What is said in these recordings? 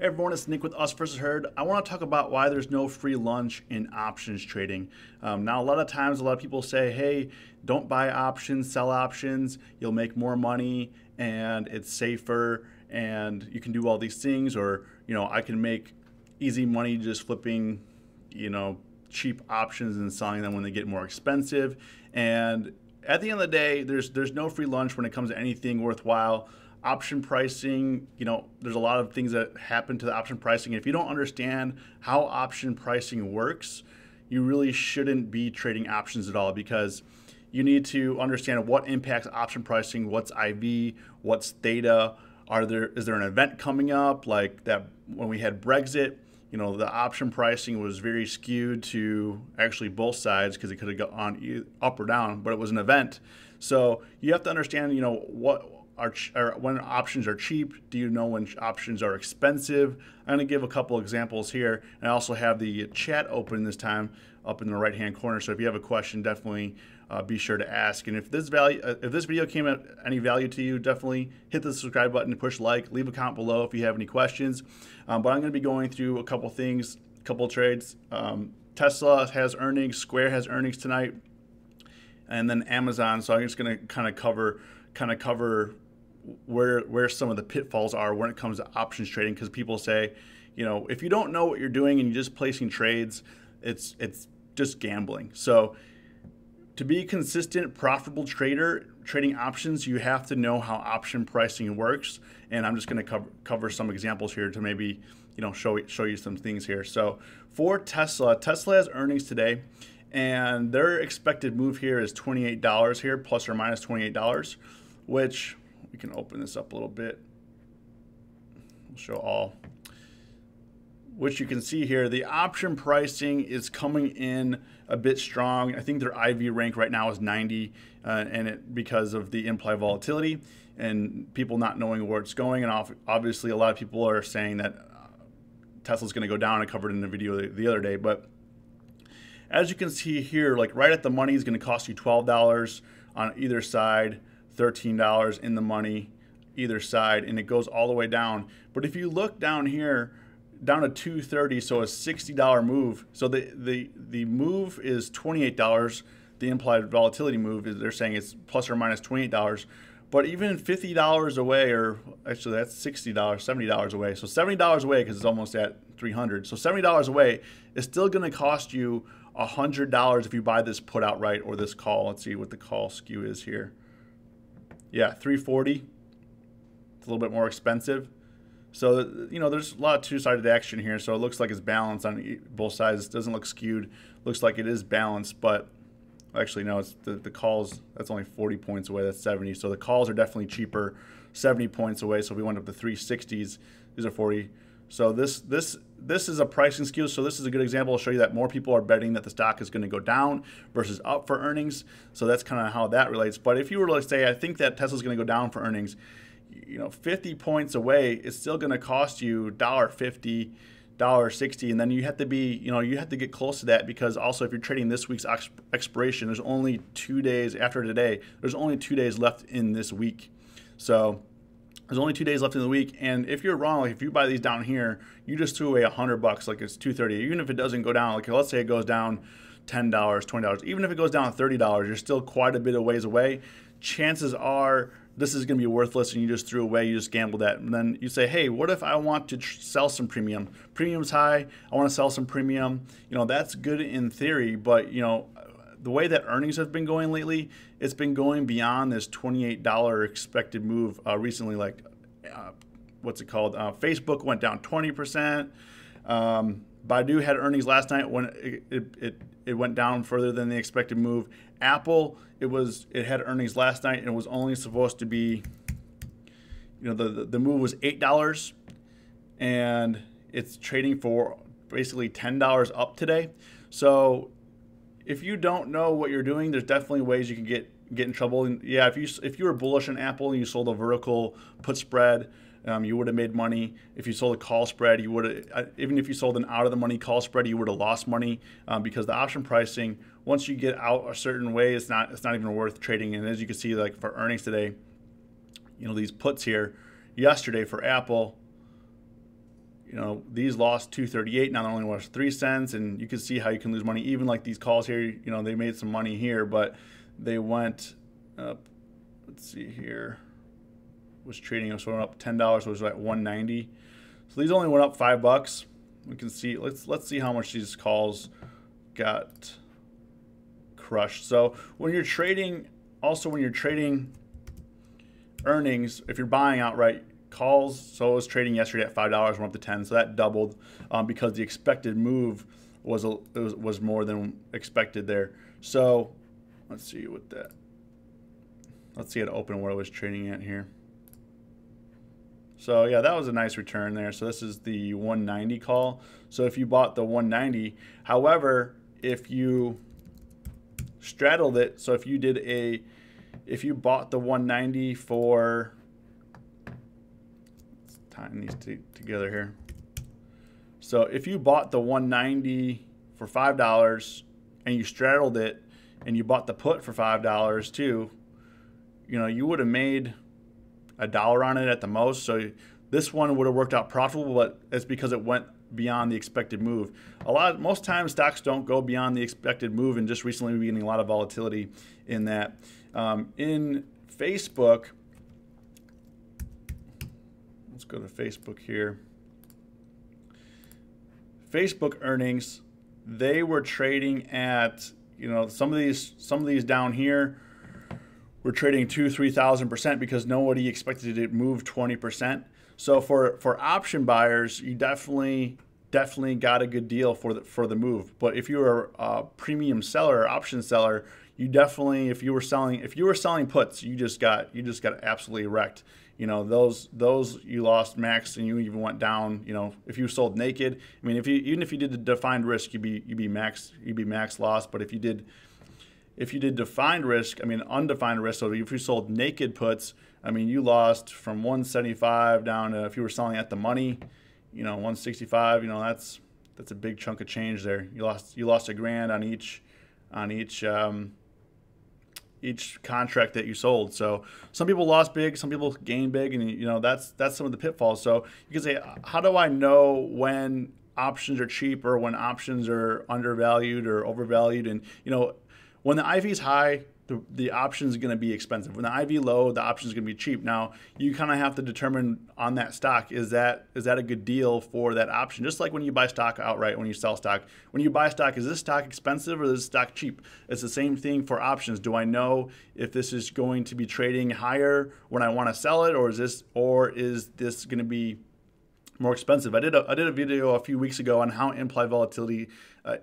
Hey everyone, it's Nick with Us versus Herd. I want to talk about why there's no free lunch in options trading. Now, a lot of times, a lot of people say, hey, don't buy options, sell options. You'll make more money and it's safer and you can do all these things. Or, I can make easy money just flipping, cheap options and selling them when they get more expensive. And at the end of the day, there's no free lunch when it comes to anything worthwhile. Option pricing, there's a lot of things that happen to the option pricing. If you don't understand how option pricing works, you really shouldn't be trading options at all, because you need to understand what impacts option pricing, what's IV, what's theta. Is there an event coming up like that when we had Brexit? The option pricing was very skewed to actually both sides because it could have gone up or down, but it was an event. So you have to understand, when options are cheap. Do you know when options are expensive? I'm going to give a couple examples here, and I also have the chat open this time up in the right hand corner. So if you have a question, definitely be sure to ask. And if this video came at any value to you, definitely hit the subscribe button, push like, leave a comment below if you have any questions. But I'm going to be going through a couple things, a couple trades. Tesla has earnings, Square has earnings tonight, and then Amazon. So I'm just going to kind of cover where some of the pitfalls are when it comes to options trading, because people say, if you don't know what you're doing and you're just placing trades, it's just gambling. So to be a consistent, profitable trader trading options, you have to know how option pricing works. And I'm just going to cover some examples here to maybe show you some things here. So for Tesla has earnings today, and their expected move here is $28 here, plus or minus $28, which we can open this up a little bit. We'll show all. Which you can see here, the option pricing is coming in a bit strong. I think their IV rank right now is 90, because of the implied volatility and people not knowing where it's going. And obviously, a lot of people are saying that Tesla's going to go down. I covered in the video the other day, but as you can see here, like right at the money is going to cost you $12 on either side. $13 in the money either side, and it goes all the way down. But if you look down here, down to 230, so a $60 move. So the move is $28. The implied volatility move is, they're saying it's plus or minus $28. But even $50 away, or actually that's $60, $70 away. So $70 away, because it's almost at 300. So $70 away is still going to cost you $100 if you buy this put outright or this call. Let's see what the call skew is here. Yeah, 340. It's a little bit more expensive. So, there's a lot of two-sided action here. So it looks like it's balanced on both sides. It doesn't look skewed. Looks like it is balanced, but actually, no, it's the calls. That's only 40 points away. That's 70. So the calls are definitely cheaper, 70 points away. So if we went up to 360s, these are 40. So this is a pricing skew. So this is a good example to show you that more people are betting that the stock is going to go down versus up for earnings. So that's kind of how that relates. But if you were to say, I think that Tesla's going to go down for earnings, 50 points away, it's still going to cost you $1.50, $1.60, and then you have to be, you have to get close to that, because also if you're trading this week's expiration, there's only 2 days after today. There's only 2 days left in this week. So there's only 2 days left in the week, and if you're wrong, like if you buy these down here, you just threw away $100, like it's $230. Even if it doesn't go down, like let's say it goes down $10, $20, even if it goes down $30, you're still quite a bit of ways away. Chances are this is going to be worthless, and you just threw away, you just gambled that. And then you say, hey, what if I want to sell some premium? Premium's high, I want to sell some premium. That's good in theory, but the way that earnings have been going lately, it's been going beyond this $28 expected move recently. Like, what's it called? Facebook went down 20%. Baidu had earnings last night when it went down further than the expected move. Apple, it had earnings last night and it was only supposed to be, the move was $8, and it's trading for basically $10 up today. So if you don't know what you're doing, there's definitely ways you can get in trouble. And yeah, if you were bullish on Apple and you sold a vertical put spread, you would have made money. If you sold a call spread, you would have, even if you sold an out of the money call spread, you would have lost money, because the option pricing, once you get out a certain way, it's not even worth trading. And as you can see, like for earnings today, these puts here yesterday for Apple, these lost 2.38. Now they only lost 3 cents, and you can see how you can lose money. Even like these calls here, they made some money here, but they went up. Let's see here. Was trading, so it went up $10, was at 190. So these only went up $5. We can see. Let's see how much these calls got crushed. So when you're trading, when you're trading earnings, if you're buying outright calls, so it was trading yesterday at $5, went up to 10, so that doubled because the expected move was more than expected there. So let's see what that. Let's see it open what it was trading at here. So yeah, that was a nice return there. So this is the 190 call. So if you bought the 190, however, if you straddled it, so if you bought the 190 for, let's tying these together here. So if you bought the 190 for $5 and you straddled it and you bought the put for $5 too, you would have made $1 on it at the most. So this one would have worked out profitable, but it's because it went beyond the expected move. Most times stocks don't go beyond the expected move, and just recently we've been getting a lot of volatility in that. In Facebook, let's go to Facebook here. Facebook earnings, they were trading at, some of these down here were trading 2,000-3,000% because nobody expected it to move 20%. So for option buyers, you definitely got a good deal for the move. But if you were a premium seller or option seller, you definitely, if you were selling puts, you just got absolutely wrecked. Those you lost max, and you even went down. If you sold naked, I mean, even if you did the defined risk, you'd be max loss. But if you did defined risk, I mean undefined risk, so if you sold naked puts, I mean you lost from 175 down to, if you were selling at the money, 165. That's a big chunk of change there. You lost $1,000 on each contract that you sold. So some people lost big, some people gained big, and that's some of the pitfalls. So you can say, how do I know when options are cheap or when options are undervalued or overvalued? And when the IV is high, the option is going to be expensive. When the IV low, the option is going to be cheap. Now, you kind of have to determine on that stock, is that a good deal for that option? Just like when you buy stock outright, when you sell stock. When you buy stock, is this stock expensive or is this stock cheap? It's the same thing for options. Do I know if this is going to be trading higher when I want to sell it, or is this going to be more expensive? I did a video a few weeks ago on how implied volatility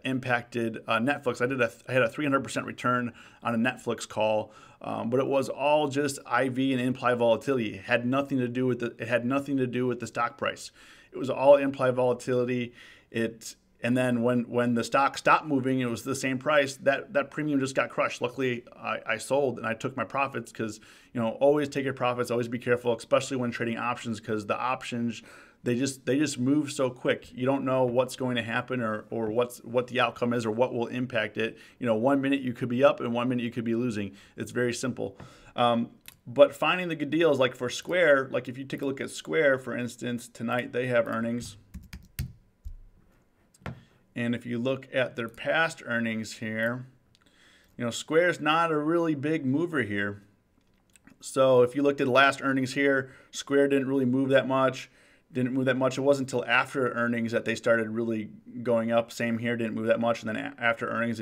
impacted Netflix. I had a 300% return on a Netflix call, but it was all just IV and implied volatility. It had nothing to do with the stock price. It was all implied volatility. And then when the stock stopped moving, it was the same price. That premium just got crushed. Luckily, I sold and I took my profits, because always take your profits. Always be careful, especially when trading options, because the options, they just move so quick. You don't know what's going to happen or what the outcome is or what will impact it. 1 minute you could be up and 1 minute you could be losing. It's very simple. But finding the good deals, like for Square, like if you take a look at Square, for instance, tonight they have earnings. And if you look at their past earnings here, Square's not a really big mover here. So if you looked at the last earnings here, Square didn't really move that much. It wasn't until after earnings that they started really going up. Same here, didn't move that much. And then after earnings,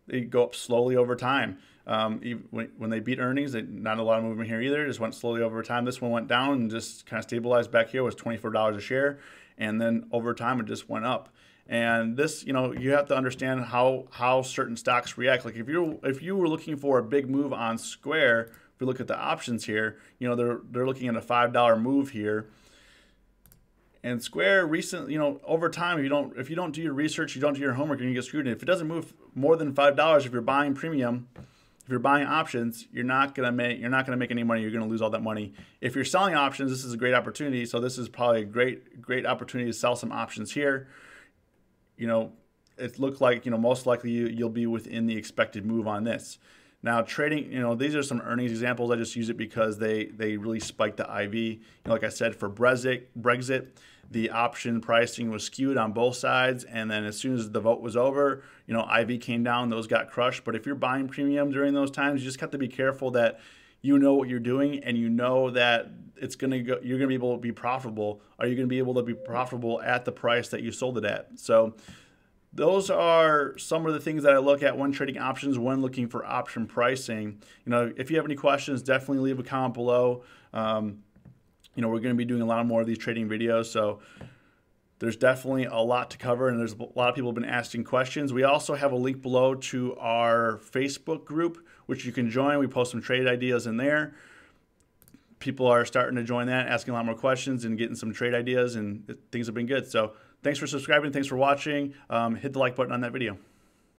they go up slowly over time. When they beat earnings, not a lot of movement here either. Just went slowly over time. This one went down and just kind of stabilized back here. It was $24 a share. And then over time, it just went up. And this, you have to understand how certain stocks react. Like if you were looking for a big move on Square, if we look at the options here, they're looking at a $5 move here. And Square recently, over time, if you don't do your research, you don't do your homework, you're gonna get screwed. If it doesn't move more than $5, if you're buying premium, if you're buying options, you're not gonna make any money. You're gonna lose all that money. If you're selling options, this is a great opportunity. So this is probably a great opportunity to sell some options here. It looked like most likely you'll be within the expected move on this. Now trading, these are some earnings examples. I just use it because they really spiked the IV. Like I said, for Brexit, the option pricing was skewed on both sides, and then as soon as the vote was over, IV came down, those got crushed. But if you're buying premium during those times, you just have to be careful that you know what you're doing, and you know that you're going to be able to be profitable. Are you going to be able to be profitable at the price that you sold it at? So those are some of the things that I look at when trading options, when looking for option pricing. If you have any questions, definitely leave a comment below. We're going to be doing a lot more of these trading videos, so there's definitely a lot to cover, and there's a lot of people have been asking questions. We also have a link below to our Facebook group, which you can join. We post some trade ideas in there. People are starting to join that, asking a lot more questions and getting some trade ideas, and things have been good. So thanks for subscribing. Thanks for watching. Hit the like button on that video.